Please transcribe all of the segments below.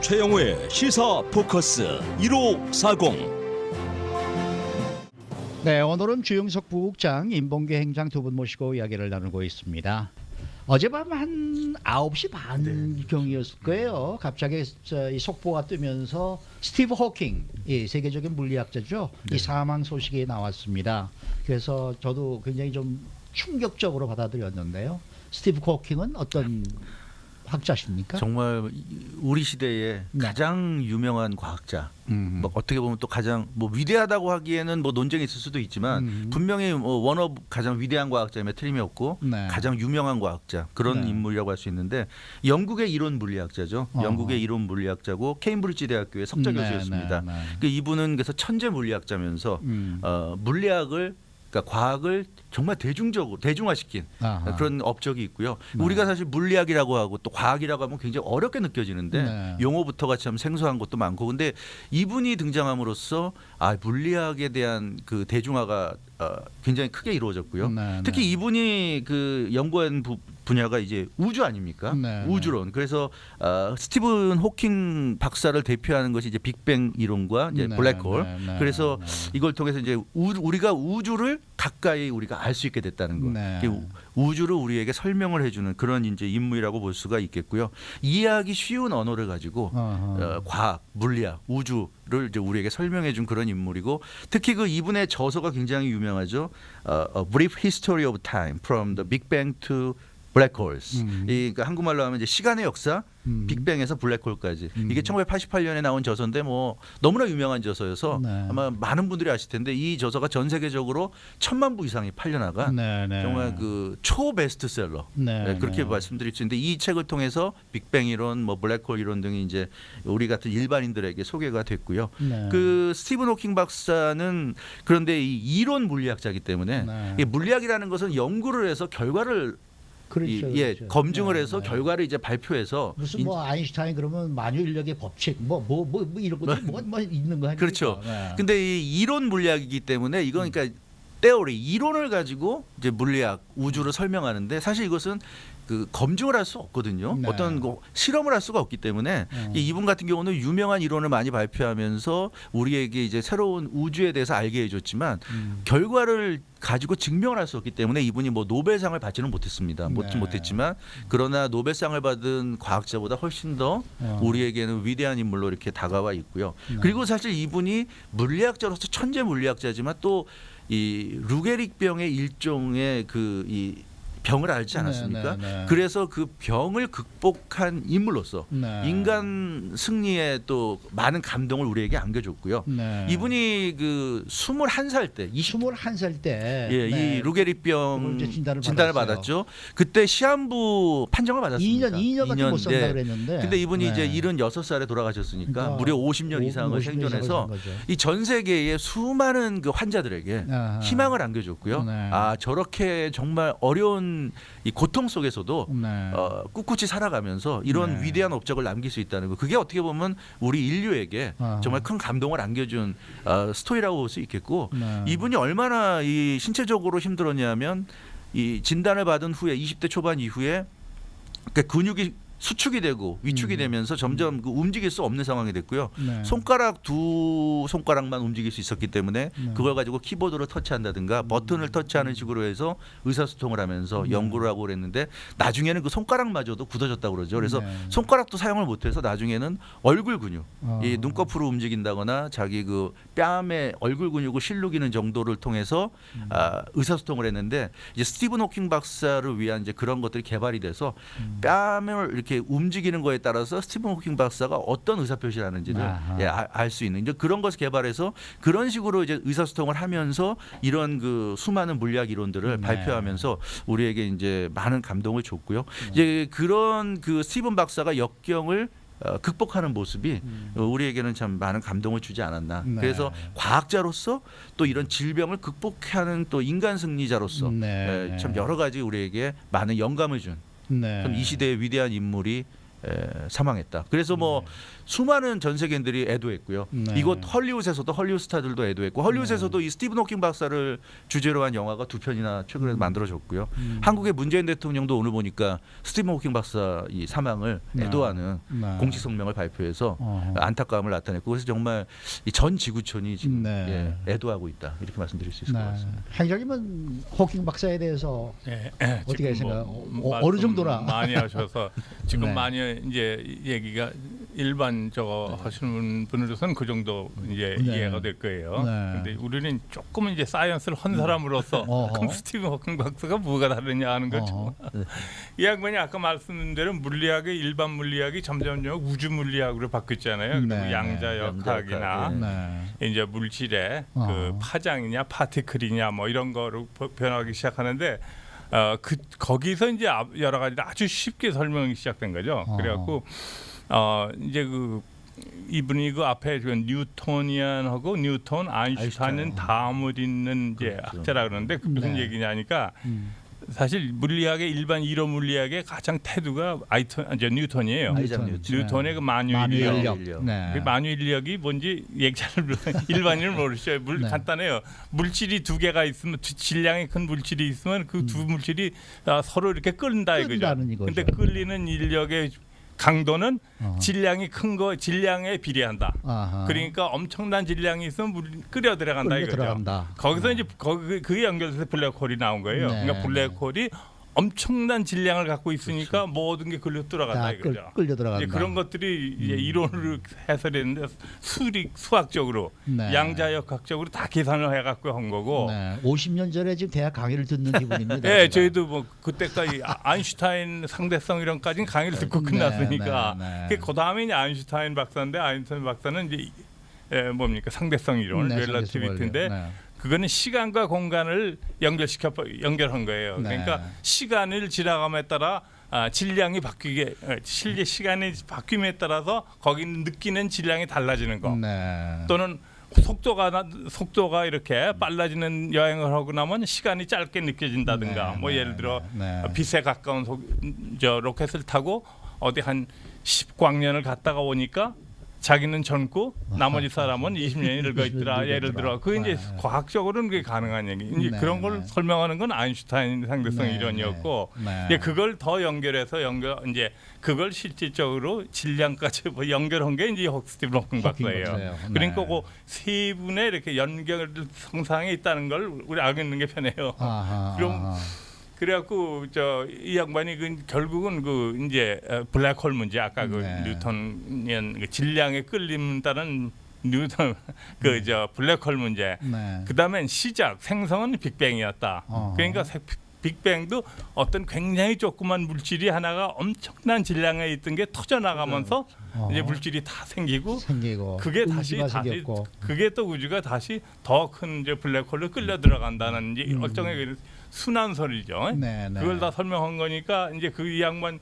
최영우의 시사 포커스 1540. 네, 오늘은 주영석 부국장, 임봉규 행장 두 분 모시고 이야기를 나누고 있습니다. 어젯밤 한 9시 반경이었을 거예요. 갑자기 이 속보가 뜨면서 스티브 호킹, 이 세계적인 물리학자죠. 이 사망 소식이 나왔습니다. 그래서 저도 굉장히 좀 충격적으로 받아들였는데요. 스티브 호킹은 어떤 학자십니까? 정말 우리 시대의 가장 유명한 과학자. 뭐 어떻게 보면 또 가장 뭐 위대하다고 하기에는 뭐 논쟁이 있을 수도 있지만 분명히 뭐 원업 가장 위대한 과학자임에 틀림이 없고 가장 유명한 과학자 그런 인물이라고 할 수 있는데 영국의 이론 물리학자죠. 영국의 이론 물리학자고 케임브리지 대학교의 석좌 교수였습니다. 그 이분은 그래서 천재 물리학자면서 물리학을 그러니까 과학을 정말 대중적으로 대중화시킨 그런 업적이 있고요. 우리가 사실 물리학이라고 하고 또 과학이라고 하면 굉장히 어렵게 느껴지는데 용어부터가 참 생소한 것도 많고, 근데 이분이 등장함으로써 물리학에 대한 그 대중화가 굉장히 크게 이루어졌고요. 특히 이분이 그 연구한 분야가 이제 우주 아닙니까? 우주론. 그래서 스티븐 호킹 박사를 대표하는 것이 이제 빅뱅 이론과 이제 블랙홀. 그래서 이걸 통해서 이제 우리가 우주를 가까이 우리가 알 수 있게 됐다는 거. 우주를 우리에게 설명을 해주는 그런 이제 인물이라고 볼 수가 있겠고요. 이해하기 쉬운 언어를 가지고 과학, 물리학, 우주를 이제 우리에게 설명해준 그런 인물이고, 특히 그 이분의 저서가 굉장히 유명하죠. A Brief History of Time from the Big Bang to Black Holes. 그러니까 한국말로 하면 이제 시간의 역사, 빅뱅에서 블랙홀까지. 이게 1988년에 나온 저서인데 뭐 너무나 유명한 저서여서 아마 많은 분들이 아실 텐데 이 저서가 전 세계적으로 1,000만 부 이상이 팔려나간 정말 그 초 베스트셀러. 그렇게 말씀드릴 수 있는데, 이 책을 통해서 빅뱅 이론, 뭐 블랙홀 이론 등이 이제 우리 같은 일반인들에게 소개가 됐고요. 그 스티븐 호킹 박사는 그런데 이 이론 물리학자이기 때문에 이 물리학이라는 것은 연구를 해서 결과를 그렇죠. 검증을 해서 결과를 이제 발표해서 무슨 뭐 아인슈타인 그러면 만유인력의 법칙 뭐 이런 것들 뭐 있는 거 아닙니까? 그렇죠. 근데 이 이론 물리학이기 때문에 이건 그러니까 테오리 이론을 가지고 이제 물리학 우주를 설명하는데, 사실 이것은 그 검증을 할 수 없거든요. 어떤 실험을 할 수가 없기 때문에 이분 같은 경우는 유명한 이론을 많이 발표하면서 우리에게 이제 새로운 우주에 대해서 알게 해줬지만 결과를 가지고 증명을 할 수 없기 때문에 이분이 뭐 노벨상을 받지는 못했습니다. 못했지만 그러나 노벨상을 받은 과학자보다 훨씬 더 우리에게는 위대한 인물로 이렇게 다가와 있고요. 그리고 사실 이분이 물리학자로서 천재 물리학자지만 또 이 루게릭병의 일종의 그 이 병을 앓지 않았습니까? 그래서 그 병을 극복한 인물로서 인간 승리에 또 많은 감동을 우리에게 안겨줬고요. 이분이 그 21살 때, 21살 때 이 루게릭병 진단을 받았죠. 그때 시한부 판정을 받았습니다. 2년밖에 못 산다 그랬는데. 근데 이분이 이제 76살에 돌아가셨으니까 무려 50년 이상을 생존해서 이 전 세계의 수많은 그 환자들에게 희망을 안겨줬고요. 저렇게 정말 어려운 이 고통 속에서도 꿋꿋이 살아가면서 이런 위대한 업적을 남길 수 있다는 거, 그게 어떻게 보면 우리 인류에게 정말 큰 감동을 안겨준 스토리라고 볼 수 있겠고, 이분이 얼마나 이 신체적으로 힘들었냐면 이 진단을 받은 후에 20대 초반 이후에 그 근육이 수축이 되고 위축이 되면서 점점 그 움직일 수 없는 상황이 됐고요. 손가락 두 손가락만 움직일 수 있었기 때문에 그걸 가지고 키보드를 터치한다든가 버튼을 터치하는 식으로 해서 의사소통을 하면서 연구를 하고 그랬는데, 나중에는 그 손가락마저도 굳어졌다고 그러죠. 그래서 손가락도 사용을 못해서 나중에는 얼굴 근육, 이 눈꺼풀을 움직인다거나 자기 그 뺨에 얼굴 근육을 실룩이는 정도를 통해서 의사소통을 했는데, 이제 스티븐 호킹 박사를 위한 이제 그런 것들이 개발이 돼서 뺨을 이렇게 움직이는 거에 따라서 스티븐 호킹 박사가 어떤 의사 표시를 하는지를 알 수 있는 이제 그런 것을 개발해서 그런 식으로 이제 의사소통을 하면서 이런 그 수많은 물리학 이론들을 발표하면서 우리에게 이제 많은 감동을 줬고요. 이제 그런 그 스티븐 박사가 역경을 극복하는 모습이 우리에게는 참 많은 감동을 주지 않았나. 그래서 과학자로서 또 이런 질병을 극복하는 또 인간 승리자로서 참 여러 가지 우리에게 많은 영감을 준 이 시대의 위대한 인물이 사망했다. 그래서 뭐 수많은 전 세계인들이 애도했고요. 네. 이곳 헐리우드에서도 헐리우드 스타들도 애도했고 헐리우드에서도 이 스티븐 호킹 박사를 주제로 한 영화가 2편이나 최근에 만들어졌고요. 한국의 문재인 대통령도 오늘 보니까 스티븐 호킹 박사 이 사망을 애도하는 공식 성명을 발표해서 안타까움을 나타냈고 그래서 정말 이 전 지구촌이 지금 애도하고 있다 이렇게 말씀드릴 수 있을 것 같습니다. 행장님은 호킹 박사에 대해서 어떻게 생각? 어느 말씀 정도나 많이 하셔서 지금 네. 많이 이제 얘기가 일반 저거 하시는 분으로서는 그 정도 이제 이해가 될 거예요. 근데 우리는 조금 이제 사이언스를 한 사람으로서 그럼 스티븐 호킹 박사가 뭐가 다르냐 하는 거죠. 이 양반이 아까 말씀드린 대로 물리학의 일반 물리학이 점점 우주 물리학으로 바뀌었잖아요. 그리고 양자역학이나 이제 물질의 그 파장이냐 파티클이냐 뭐 이런 거로 변하기 시작하는데 거기서 이제 여러 가지 아주 쉽게 설명이 시작된 거죠. 그래갖고 이제 이분이 그 앞에 뉴토니안하고 뉴턴, 아인슈타인은 다음을 잇는 이제 학자라 그러는데 무슨 얘기냐니까 사실 물리학의 일반 이론 물리학의 가장 태두가 뉴턴이에요. 뉴턴의 그 만유인력. 그 만유인력이 뭔지 얘기를 일반인은 모르죠. 간단해요. 물질이 두 개가 있으면 질량이 큰 물질이 있으면 그 두 물질이 서로 이렇게 끓는다 이거죠. 근데 끓이는 인력의 강도는 질량이 큰 거 질량에 비례한다. 그러니까 엄청난 질량이 있으면 물이 끓여 들어간다 이거죠. 거기서 이제 그게 연결돼서 블랙홀이 나온 거예요. 그러니까 블랙홀이 엄청난 질량을 갖고 있으니까 모든 게 끌려 들어간다 이거죠. 끌려 들어간다. 이제 그런 것들이 이제 이론으로 해설했는데 수학적으로 양자역학적으로 다 계산을 해갖고 한 거고. 50년 전에 지금 대학 강의를 듣는 기분입니다. 네, 저희도 뭐 그때까지 아인슈타인 상대성 이런까지는 강의를 듣고 끝났으니까. 그 다음에 이제 아인슈타인 박사인데 아인슈타인 박사는 이제 뭡니까 상대성 이론, 렐러티비티인데. 그거는 시간과 공간을 연결한 거예요. 그러니까 시간을 지나감에 따라 질량이 바뀌게 시간이 바뀜에 따라서 거기는 느끼는 질량이 달라지는 거. 또는 속도가 이렇게 빨라지는 여행을 하고 나면 시간이 짧게 느껴진다든가. 뭐 예를 들어 빛에 가까운 로켓을 타고 어디 한 10광년을 갔다가 오니까 자기는 젊고 나머지 사람은 20년이 늙어 있더라. 예를 들어 그 이제 과학적으로는 그게 가능한 얘기. 이제 그런 걸 설명하는 건 아인슈타인 상대성 이론이었고, 이제 그걸 더 연결해서 이제 그걸 실질적으로 질량까지 연결한 게 이제 스티븐 호킹 박사예요. 그러니까 그 세 분의 이렇게 연결 성상에 있다는 걸 우리 알고 있는 게 편해요. 그럼. 그래갖고 이 양반이 결국은 이제 블랙홀 문제 아까 뉴턴이언 질량에 끌린다는 뉴턴 블랙홀 문제. 그다음엔 생성은 빅뱅이었다. 그러니까 빅뱅도 어떤 굉장히 조그만 물질이 하나가 엄청난 질량에 있던 게 터져 나가면서 이제 물질이 다 생기고 그게 다시 그게 또 우주가 다시 더 큰 블랙홀로 끌려 들어간다는 이제 일종의 순환설이죠. 그걸 다 설명한 거니까 이제 이 양반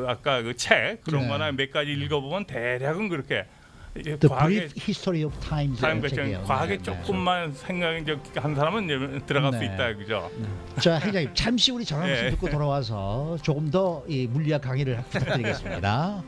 아까 책 그런 거나 몇 가지 읽어보면 대략은 그렇게 Brief History of Time. 과학에 조금만 생각한 사람은 들어갈 수 있다, 그죠? 자, 행장님 잠시 우리 전화 말씀 듣고 돌아와서 조금 더 이 물리학 강의를 부탁드리겠습니다.